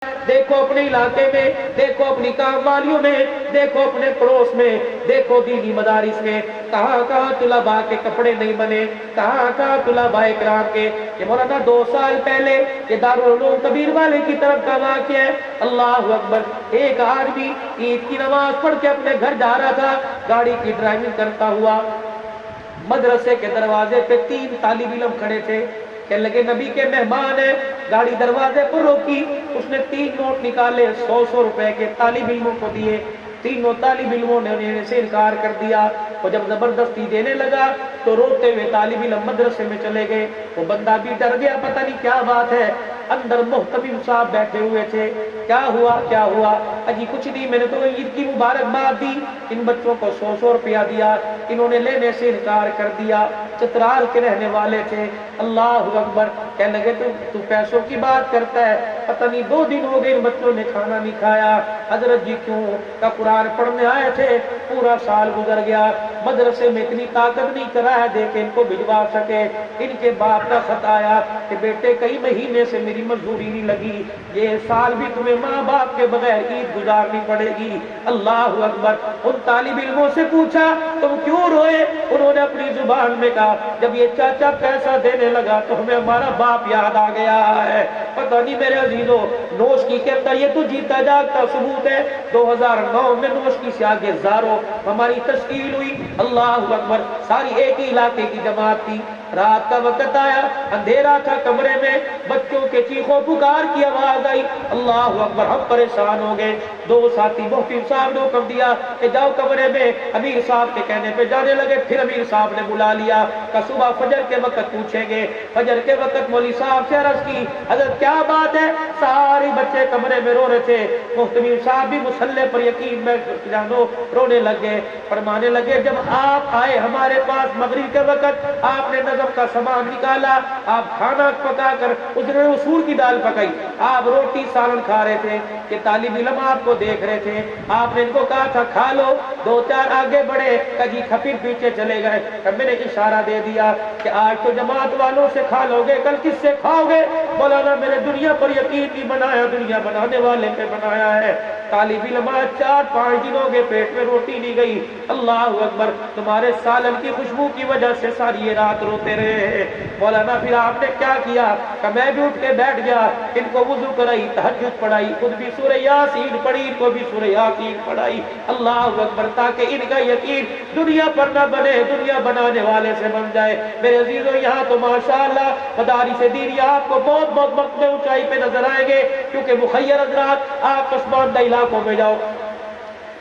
دیکھو اپنے علاقے میں، دیکھو اپنی کام والیوں میں، دیکھو اپنے پڑوس میں، دیکھو دینی مدارس میں کہاں کہاں طلباء کے کپڑے نہیں بنے، کہاں کہاں طلباء کرام کے۔ یہ مولانا 2 سال پہلے یہ دارالعلوم کبیر والے کی طرف کا واقعہ ہے۔ اللہ اکبر، ایک آدمی عید کی نماز پڑھ کے اپنے گھر جا رہا تھا، گاڑی کی ڈرائیونگ کرتا ہوا، مدرسے کے دروازے پہ 3 طالب علم کھڑے تھے، کہنے لگے نبی کے مہمان ہیں، گاڑی دروازے پر روکی، اس نے 3 نوٹ نکالے، 100 روپے کے، طالب علموں کو دیے۔ تینوں طالب علموں نے انہیں سے انکار کر دیا۔ وہ جب زبردستی دینے لگا تو روتے ہوئے طالب علم مدرسے میں چلے گئے۔ وہ بندہ بھی ڈر گیا، پتہ نہیں کیا بات ہے۔ اندر محتمم صاحب بیٹھے ہوئے تھے، کیا ہوا کیا ہوا؟ اجی کچھ نہیں، میں نے تو عید کی مبارکباد دی، ان بچوں کو 100 روپیہ دیا، انہوں نے لینے سے انکار کر دیا۔ چترال کے رہنے والے تھے۔ اللہ اکبر، کہنے لگے تو پیسوں کی بات کرتا ہے، پتہ نہیں 2 دن ہو گئے ان بچوں نے کھانا نہیں کھایا۔ حضرت جی کیوں؟ کا قرآن پڑھنے آئے تھے، پورا سال گزر گیا، مدرسے میں اتنی طاقت نہیں کرا ہے دے کے ان کو بھجوا سکے۔ ان کے باپ کا خط آیا کہ بیٹے کئی مہینے سے میری مزدوری نہیں لگی، یہ سال بھی تمہیں ماں باپ کے بغیر عید گزارنی پڑے گی۔ اللہ اکبر، ان طالب علموں سے پوچھا تم کیوں روئے؟ انہوں نے اپنی زبان میں کہا جب یہ چاچا پیسہ دینے لگا تو ہمیں ہمارا باپ یاد آ گیا ہے۔ پتہ نہیں میرے عزیزوں، نوش کی کے اندر یہ تو جیتا جاگتا ثبوت ہے۔ 2009 میں نوش کی سے آگے زارو ہماری تشکیل ہوئی۔ اللہ اکبر، ساری ایک ہی علاقے کی جماعت تھی۔ رات کا وقت آیا، اندھیرا تھا، کمرے میں بچوں کے چیخوں پکار کی آواز آئی۔ اللہ اکبر، ہم پریشان ہو گئے۔ 2 ساتھی محتم صاحب نے حکم دیا کہ جاؤ کمرے میں، امیر صاحب کے کہنے پہ جانے لگے۔ پھر امیر صاحب نے بلا لیا کہ صبح فجر کے وقت پوچھیں گے۔ فجر کے وقت مولوی صاحب سے عرض کی حضرت کیا بات ہے؟ سارے بچے کمرے میں رو رہے تھے۔ محتم صاحب بھی مصلے پر یقین میں جانو رونے لگے، فرمانے لگے جب آپ آئے ہمارے پاس مغرب کے وقت، آپ نے نظم کا سامان نکالا، آپ کھانا پکا کر اس نے مسور کی دال پکائی، آپ روٹی سالن کھا رہے تھے، کہ طالب علم آپ کو دیکھ رہے تھے، آپ نے ان کو کہا تھا کھا لو، 2-4 آگے بڑھے، کجی کھپیر پیچھے چلے گئے، میں نے اشارہ دے دیا کہ آج تو جماعت والوں سے کھا لو گے، کل کس سے کھاؤ گے؟ مولانا میں نے دنیا پر یقین نہیں بنایا، دنیا بنانے والے پہ بنایا ہے۔ طالب علم 4-5 دنوں کے پیٹ میں روٹی نہیں گئی۔ اللہ اکبر، تمہارے سالن کی خوشبو کی وجہ سے ساری یہ رات روتے رہے۔ مولانا پھر آپ نے کیا کیا کہ میں بھی اٹھ کے بیٹھ گیا، ان کو وضو کرائی، تہجد پڑھائی، خود بھی سورہ یاسین پڑھی، ان کو بھی سورہ یاسین پڑھائی۔ اللہ اکبر، تاکہ ان کا یقین دنیا پر نہ بنے، دنیا بنانے والے سے بن جائے۔ میرے عزیزوں، یہاں تو ماشاءاللہ مدارس دینی آپ کو بہت بہت وقت میں اونچائی پہ نظر آئیں گے، کیونکہ مخیر حضرات آپ پسماندہ علاقوں میں جاؤ،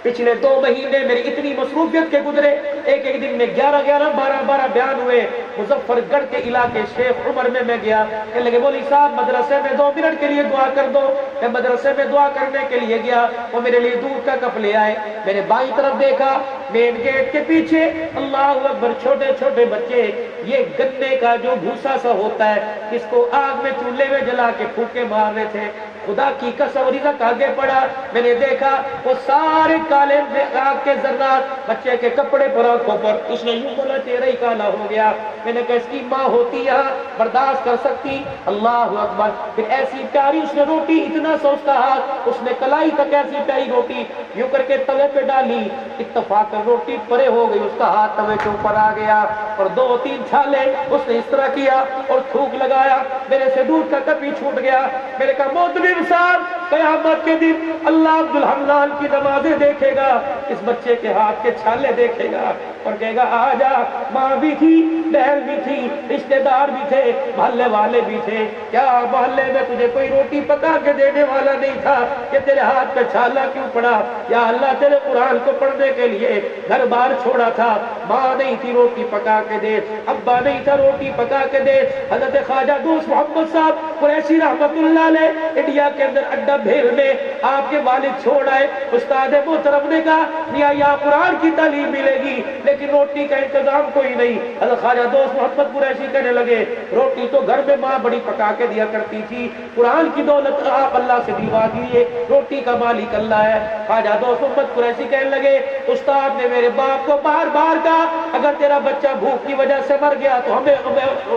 پچھلے 2 مہینے میری اتنی مصروفیت کے گزرے، ایک دن میں 11 12 بیان ہوئے۔ مظفر گڑھ کے علاقے شیخ عمر میں گیا، کہنے لگے مولوی صاحب مدرسے میں 2 منٹ کے لیے دعا کر دو۔ میں مدرسے میں دعا کرنے کے لیے گیا، وہ میرے لیے دودھ کا کپ لے آئے۔ میں نے بائیں طرف دیکھا، مین گیٹ کے پیچھے اللہ اکبر چھوٹے چھوٹے بچے یہ گنے کا جو بھوسا سا ہوتا ہے اس کو آگ میں چولہے میں جلا کے پھونکے مار رہے تھے۔ خدا کی قسم رزق آگے پڑا، میں نے دیکھا وہ سارے کالے آگ کے ذرات بچے کے کپڑے پر آنکھوں پر، اس نے یوں بولا چہرہ ہی کالا ہو گیا۔ میں نے کہا اس کی ماں ہوتی یہاں برداشت کر سکتی؟ اللہ اکبر، پھر ایسی پیاری اس نے روٹی، اتنا سا اس کا ہاتھ، اس نے کلائی تک ایسی پیاری روٹی یوں کر کے توے پہ ڈالی، اتفاق روٹی پرے ہو گئی، اس کا ہاتھ توے کے اوپر آ گیا اور 2-3 چھالے اس نے اس طرح کیا اور تھوک لگایا، میرے سے دودھ کا کپ ہی چھوٹ گیا۔ میں نے کہا محترم صاحب، قیامت کے دن اللہ عبدالحنان کی نمازیں دیکھے گا، اس بچے کے ہاتھ کے چھالے دیکھے گا اور کہے گا آ جا، ماں بھی تھی، بہن بھی تھی، رشتہ دار بھی تھے، محلے والے بھی تھے، کیا محلے میں تجھے کوئی روٹی پکا کے دینے والا نہیں تھا کہ تیرے ہاتھ پہ چھالا کیوں پڑا؟ یا اللہ تیرے قرآن کو پڑھنے کے لیے گھر بار چھوڑا تھا، ماں نہیں تھی روٹی پکا کے دے، ابا نہیں تھا روٹی پکا کے دے۔ حضرت خواجہ دوست محمد صاحب قریشی رحمت اللہ علیہ انڈیا کے اندر اڈا بھیل میں آپ کے والد چھوڑ آئے، استاد محترم نے کہا یہاں قرآن کی تعلیم ملے گی لیکن روٹی کا انتظام کوئی نہیں۔ حضرت خواجہ دوست محمد قریشی کہنے لگے روٹی تو گھر میں ماں بڑی پکا کے دیا کرتی تھی، قرآن کی دولت آپ اللہ سے دلوا دیجیے، روٹی کا مالک اللہ ہے۔ خواجہ دوست محمد قریشی کہنے لگے استاد نے میرے باپ کو بار بار کہا اگر تیرا بچہ بھوک کی وجہ سے مر گیا تو ہمیں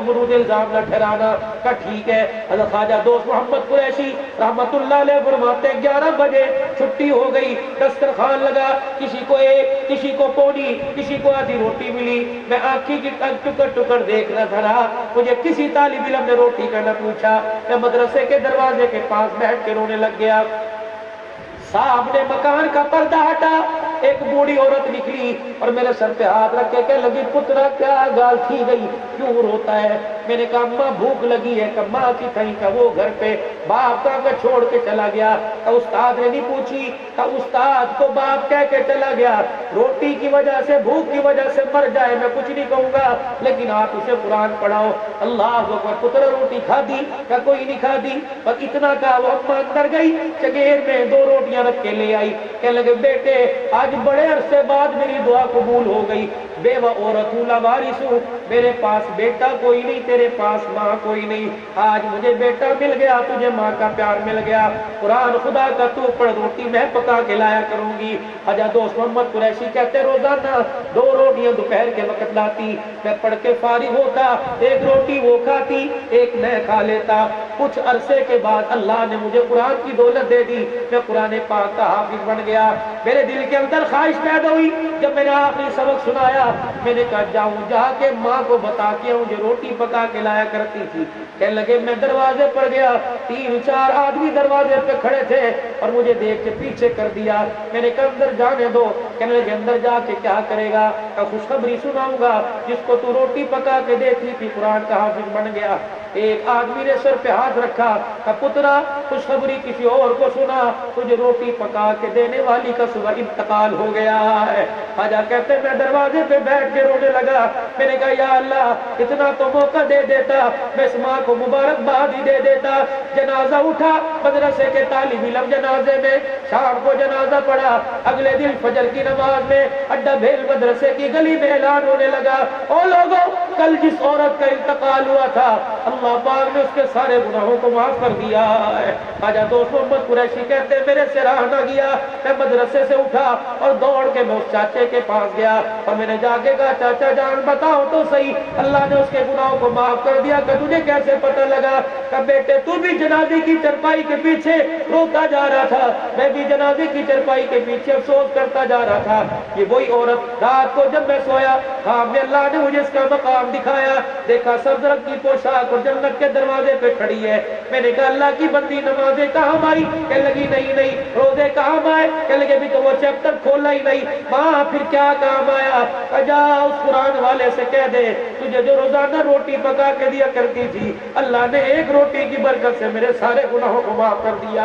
مرود الزام نہ ٹھہرانا۔ کہا ٹھیک ہے۔ حضرت خواجہ دوست محمد قریشی رحمت اللہ علیہ فرماتے 11 بجے چھٹی ہو گئی، دسترخوان لگا، کسی کو ایک، کسی کو پونی، کسی کو آدھی روٹی ملی۔ میں آنکھی کی ٹکر ٹکر دیکھ رہا تھا، مجھے کسی طالب علم نے روٹی کا نہ پوچھا۔ میں مدرسے کے دروازے کے پاس بیٹھ کے رونے لگ گیا۔ سامنے مکان کا پردہ ہٹا، ایک بوڑھی عورت نکلی اور میرے سر پہ ہاتھ رکھ کے کہنے لگی پترا کیا گال تھی گئی، کیوں روتا ہے؟ میں نے کہا ماں بھوک لگی ہے۔ کہ ماں کی تھئی کا وہ گھر پہ باپ کا میں چھوڑ کے چلا گیا۔ کہ استاد نے نہیں پوچھی؟ کہ استاد کو باپ کہہ کے چلا گیا، روٹی کی وجہ سے بھوک کی وجہ سے مر جائے میں کچھ نہیں کہوں گا، لیکن آپ اسے قرآن پڑھاؤ۔ اللہ اکبر۔ پتر روٹی کھا دی؟ کہ کوئی نہیں کھا دی۔ بس اتنا کہا وہ اماں اندر گئی، چگیر میں 2 روٹیاں رکھ کے لے آئی۔ کہنے لگے بیٹے آج بڑے عرصے بعد میری دعا قبول ہو گئی، بیوہ عورت ہوں، لاوارث ہوں، میرے پاس بیٹا کوئی نہیں، تیرے پاس ماں کوئی نہیں، آج مجھے بیٹا مل گیا، تجھے ماں کا پیار مل گیا، قرآن خدا کا تو پڑھ، روٹی میں پکا کے لایا کروں گی۔ خواجہ دوست محمد قریشی کہتے روزانہ 2 روٹیاں دوپہر کے وقت لاتی، میں پڑھ کے فارغ ہوتا، 1 روٹی وہ کھاتی، 1 میں کھا لیتا۔ کچھ عرصے کے بعد اللہ نے مجھے قرآن کی دولت دے دی، میں قرآن پاک کا حافظ بن گیا۔ میرے دل کے اندر خواہش پیدا ہوئی، جب میں نے آخری سبق سنایا میں نے کہا جاؤں جا کے ماں کو بتا کے مجھے روٹی پکا کے لایا کرتی تھی۔ کہنے لگے میں دروازے پر گیا، 3-4 آدمی دروازے پہ کھڑے تھے اور مجھے دیکھ کے پیچھے کر دیا۔ میں نے کہا اندر جانے دو۔ کہنے لگے اندر جا کے کیا کرے گا؟ کہ خوشخبری سناؤں گا، جس کو تو روٹی پکا کے دیتی تھی قرآن کا حافظ بن گیا۔ ایک آدمی نے سر پہ ہاتھ رکھا، کہ پترا خوشخبری کسی اور کو سنا، تجھے روٹی پکا کے دینے والی کا صبح انتقال ہو گیا ہے۔ خواجہ کہتے میں دروازے پہ بیٹھ کے رونے لگا، میں نے کہا یا اللہ اتنا تو موقع دے دیتا، میں اس ماں کو مبارکباد ہی دے دیتا۔ جنازہ اٹھا، مدرسے کے طالب علم جنازے میں، شام کو جنازہ پڑھا، اگلے دن فجر کی نماز میں اڈا بھیل مدرسے کی گلی میں اعلان ہونے لگا، او لوگوں کل جس عورت کا انتقال ہوا تھا اللہ پاک نے اس کے سارے گناہوں کو معاف کر دیا ہے۔ خواجہ دوست محمد قریشی کہتے میرے سے رہا نہ گیا، میں مدرسے سے اٹھا اور دوڑ کے میں اس چاچے کے پاس گیا اور میں نے جا کے کہا چاچا جان بتاؤ تو صحیح اللہ نے اس کے گناہوں کو معاف کر دیا؟ کہ تجھے کیسے پتہ لگا؟ کہ بیٹے تو بھی جنازے کی چرپائی کے پیچھے روتا جا رہا تھا، میں بھی جنازے کی چرپائی کے پیچھے افسوس کرتا جا رہا تھا۔ یہ وہی عورت رات کو جب میں سویا خواب میں اللہ نے مجھے اس کا مقام دکھایا، دیکھا سبز رنگ کی پوشاک اور جنت کے دروازے پہ کھڑی ہے۔ میں نے کہا اللہ کی بندی نمازیں کہاں آئی؟ کہنے لگی نہیں روزے کہاں آئے؟ کہنے لگے بھی تو وہ چیپٹر کھولا ہی نہیں۔ ماں پھر کیا کام آیا؟ جا اس قرآن والے سے کہہ دے تجھے جو روزانہ روٹی پکا کے دیا کرتی تھی اللہ نے 1 روٹی کی برکت سے میرے سارے گناہوں کو معاف کر دیا۔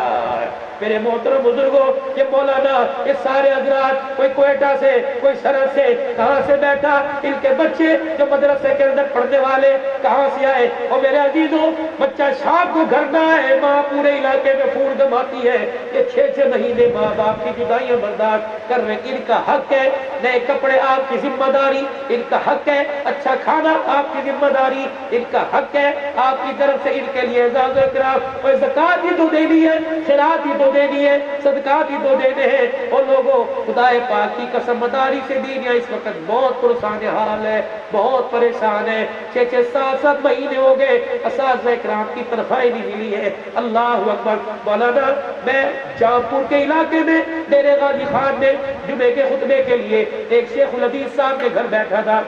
میرے محترم بزرگوں، یہ مولانا یہ سارے حضرات، کوئی کوئٹہ سے کوئی سرحد سے کہاں سے بیٹھا، ان کے بچے جو مدرسے کے اندر پڑھنے والے کہاں سے آئے۔ اور میرے عزیزوں بچہ شام کو گھر نہ آئے، ماں پورے علاقے میں پھوڑ دماتی ہے، یہ 6 مہینے ماں باپ کی جدائیاں برداشت کر رہے، ان کا حق ہے، نئے کپڑے آپ کی ذمہ داری، ان کا حق ہے، اچھا کھانا آپ کی ذمہ داری، ان کا حق ہے، آپ کی طرف سے ان کے لیے اعزاز و اکرام اور زکات ہی تو دینی ہے، خیرات ہی تو دینی ہے، صدقات ہی تو دینے ہیں۔ اور لوگوں خدا پاک کی قسم مداری سے دینیا اس وقت بہت پرسان حال ہے، بہت پریشان ہے، 6 7 مہینے ہو گئے اساتذہ کرام کی تنخواہ نہیں ملی ہے۔ اللہ اکبر۔ مولانا میں جامپور کے علاقے میں ڈیرے غازی خان میں جمعے کے خطبے کے لیے ایک شیخ الحدیث صاحب کے گھر بیٹھا تھا،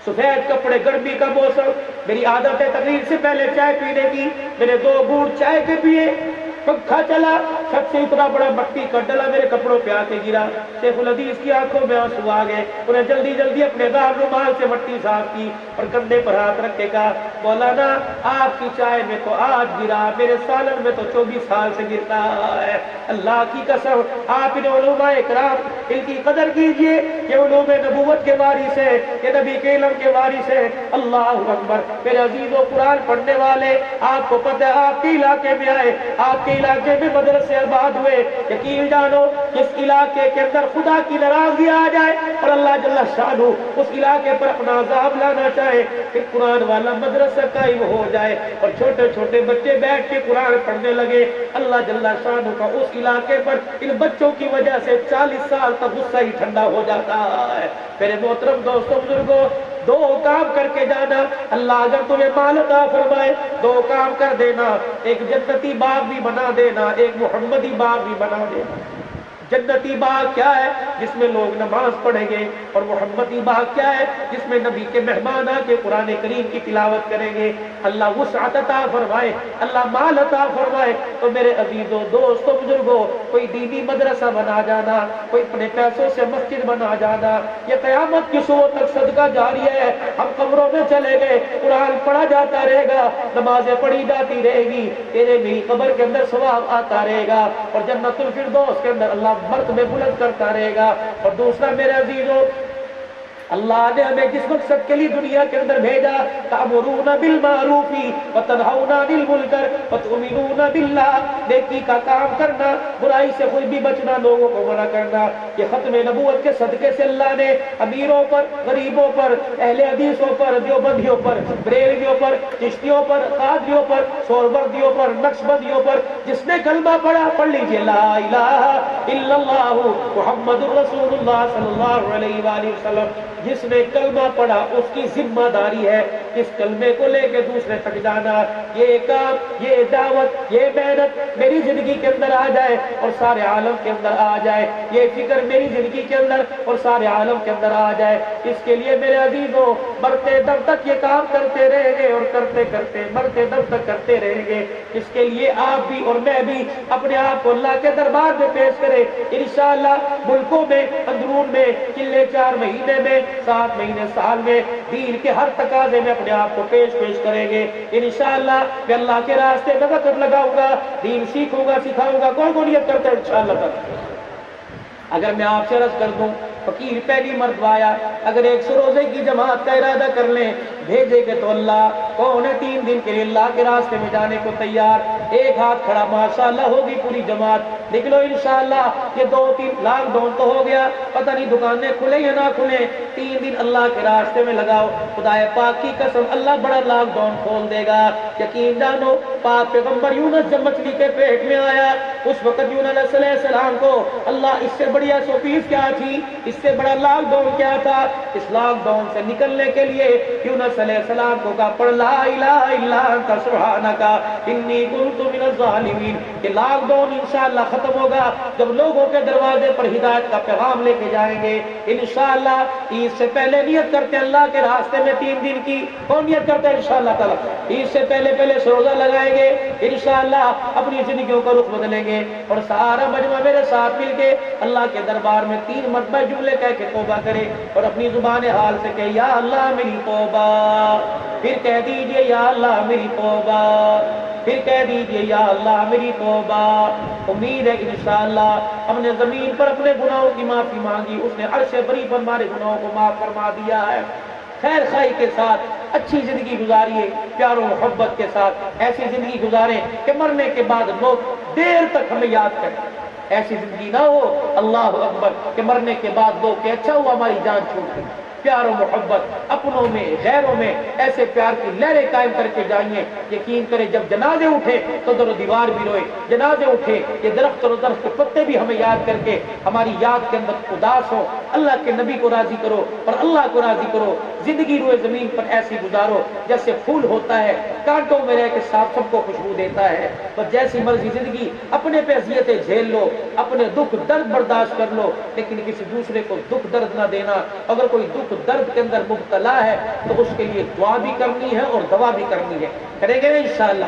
سفید کپڑے، گرمی کا موسم، میری عادت ہے تقریر سے پہلے چائے پینے کی، میں نے 2 گھونٹ چائے کے پیے، پنکھا چلا، چھت سے اتنا بڑا مٹی کا ڈلا میرے کپڑوں پہ آ کے گرا، شیخ الحدیث کی آنکھوں میں آنسو آ گئے، انہیں جلدی جلدی اپنے دار رومال سے مٹی صاف کی اور کندھے پر ہاتھ رکھ کے کہا مولانا آپ کی چائے میں تو آج گرا، میرے سالن میں تو 24 سال سے گرتا ہے، اللہ کی قسم آپ ان علماء کرام ان کی قدر کیجئے، یہ علوم نبوت کے وارث ہے، یہ نبی کے علم کے وارث ہے۔ اللہ اکبر۔ میرے عزیزوں قرآن پڑھنے والے آپ کو پتہ ہے آپ کے علاقے میں آئے، آپ کے علاقے میں مدرسے آباد ہوئے، یقین جانو اس علاقے کے اندر خدا کی ناراضگی آ جائے اور اللہ جل شانہ اس علاقے پر اپنا عذاب لانا چاہے، پھر قرآن والا مدرسہ قائم ہو جائے اور چھوٹے چھوٹے بچے بیٹھ کے قرآن پڑھنے لگے، اللہ جل شانہ کا اس علاقے پر ان بچوں کی وجہ سے 40 سال تک غصہ ہی ٹھنڈا ہو جاتا ہے۔ میرے محترم دوستوں بزرگوں، دو کام کر کے جانا، اللہ اگر تمہیں مال عطا فرمائے دو کام کر دینا، ایک جنتی باغ بھی بنا دینا، ایک محمدی باغ بھی بنا دینا۔ جنتی باغ کیا ہے؟ جس میں لوگ نماز پڑھیں گے، اور محمدی باغ کیا ہے؟ جس میں نبی کے مہمان آ کے قرآن کریم کی تلاوت کریں گے۔ اللہ وسعت عطا فرمائے، اللہ مال عطا فرمائے تو میرے عزیزوں، دوستوں، بزرگوں، کوئی دینی مدرسہ بنا جانا، کوئی اپنے پیسوں سے مسجد بنا جانا، یہ قیامت کی صبح تک صدقہ جاری ہے۔ ہم قبروں میں چلے گئے، قرآن پڑھا جاتا رہے گا، نمازیں پڑھی جاتی رہے گی، تیرے میری قبر کے اندر ثواب آتا رہے گا، اور جنت الفردوس کے اندر اللہ مرتبے بلند کرتا رہے گا۔ اور دوسرا میرے عزیزوں، اللہ نے ہمیں جس مقصد کے لیے دنیا کے اندر بھیجا، تأمرون بالمعروف وتنہون عن المنکر وتؤمنون باللہ، نیکی کا کام کرنا، برائی سے خود بھی بچنا، لوگوں کو منع کرنا، یہ ختم نبوت کے صدقے سے اللہ نے امیروں پر، غریبوں پر، اہل حدیثوں پر، دیوبندیوں پر، بریلویوں پر، چشتیوں پر، قادریوں پر، سہروردیوں پر، نقشبندیوں پر، جس نے کلمہ پڑھا، پڑھ لیجئے لا الہ الا اللہ محمد الرسول اللہ صلی اللہ علیہ وآلہ وسلم، جس نے کلمہ پڑھا اس کی ذمہ داری ہے اس کلمے کو لے کے دوسرے تک جانا۔ یہ کام، یہ دعوت، یہ محنت میری زندگی کے اندر آ جائے اور سارے عالم کے اندر آ جائے، یہ فکر میری زندگی کے اندر اور سارے عالم کے اندر آ جائے، اس کے لیے میرے عزیزوں مرتے دم تک یہ کام کرتے رہیں گے، اور کرتے کرتے مرتے دم تک کرتے رہیں گے۔ اس کے لیے آپ بھی اور میں بھی اپنے آپ کو اللہ کے دربار میں پیش کریں، انشاءاللہ ملکوں میں، اندرون میں، چلے 4 مہینے میں، 7 مہینے، سال میں، دین کے ہر تقاضے میں اپنے آپ کو پیش کریں گے انشاءاللہ۔ میں اللہ کے راستے میں وقت لگاؤں گا، دین سیکھوں گا، سکھاؤں گا، کون نیت کرتا ہے انشاءاللہ۔ اگر میں آپ سے عرض کر دوں، فقیر پہلی مرتبہ آیا، اگر 100 روزے کی جماعت کا ارادہ کر لیں، بھیجے گے تو اللہ کون ہے 3 دن کے لیے اللہ کے راستے میں جانے کو تیار؟ ایک ہاتھ کھڑا، ماشاءاللہ ہوگی پوری جماعت، نکلو انشاءاللہ۔ یہ 2-3 لاکھ ڈاؤن تو ہو گیا، پتہ نہیں دکانیں کھلیں یا نہ کھلیں، 3 دن اللہ کے راستے میں لگاؤ، خدا پاک کی قسم اللہ بڑا لاک ڈاؤن کھول دے گا، یقین جانو۔ پاک پیغمبر یونس جب مچھلی کے پیٹ میں آیا، اس وقت یونس علیہ السلام کو اللہ اس سے بڑی سوپیس کیا تھی، اس سے بڑا لاک ڈاؤن کیا تھا؟ اس لاک ڈاؤن سے نکلنے کے لیے یونس علیہ السلام کو کہا پڑھ لا الہ الا انت سبحانک انی کنت من الظالمین۔ کہ لاک ڈاؤن انشاءاللہ ختم ہوگا جب لوگوں کے دروازے پر ہدایت کا پیغام لے کے جائیں گے انشاءاللہ۔ عید سے پہلے نیت کرتے اللہ کے راستے میں 3 دن کی، کون نیت کرتے ہیں انشاءاللہ تعالی؟ عید سے پہلے روزہ لگائیں گے انشاءاللہ، اپنی زندگیوں کا رخ بدلیں گے، اور سارا مجمع میرے ساتھ مل کے اللہ کے دربار میں 3 مرتبہ جملے کہہ کے توبہ کرے، اور اپنی زبان حال سے کہ یا اللہ میری توبہ، پھر کہہ دیجئے یا اللہ میری توبہ، پھر کہہ دیجئے یا اللہ میری توبہ۔ امید ہے انشاءاللہ ہم نے زمین پر اپنے گناہوں کی معافی مانگی، اس نے عرش بری پر ہمارے گناہوں کو معاف فرما دیا ہے۔ خیر خواہی کے ساتھ اچھی زندگی گزاریے، پیار و محبت کے ساتھ ایسی زندگی گزاریں کہ مرنے کے بعد لوگ دیر تک ہمیں یاد کریں۔ ایسی زندگی نہ ہو اللہ اکبر کہ مرنے کے بعد لوگ کہ اچھا ہوا ہماری جان چھوٹ گئی۔ پیار و محبت اپنوں میں، غیروں میں ایسے پیار کی لہریں قائم کر کے جائیے۔ یقین کریں جب جنازے اٹھے تو در و دیوار بھی روئے، جنازے اٹھے یہ درخت اور درخت کے پتے بھی ہمیں یاد کر کے ہماری یاد کے اندر اداس ہو۔ اللہ کے نبی کو راضی کرو اور اللہ کو راضی کرو، زندگی روئے زمین پر ایسی گزارو جیسے پھول ہوتا ہے کانٹوں میں رہ کے سب کو خوشبو دیتا ہے، اور جیسی مرضی زندگی اپنے پہ اذیتیں جھیل لو، اپنے دکھ درد برداشت کر لو، لیکن کسی دوسرے کو دکھ درد نہ دینا۔ اگر کوئی دکھ درد کے اندر مبتلا ہے تو اس کے لیے دعا بھی کرنی ہے اور دوا بھی کرنی ہے، کریں گے انشاءاللہ۔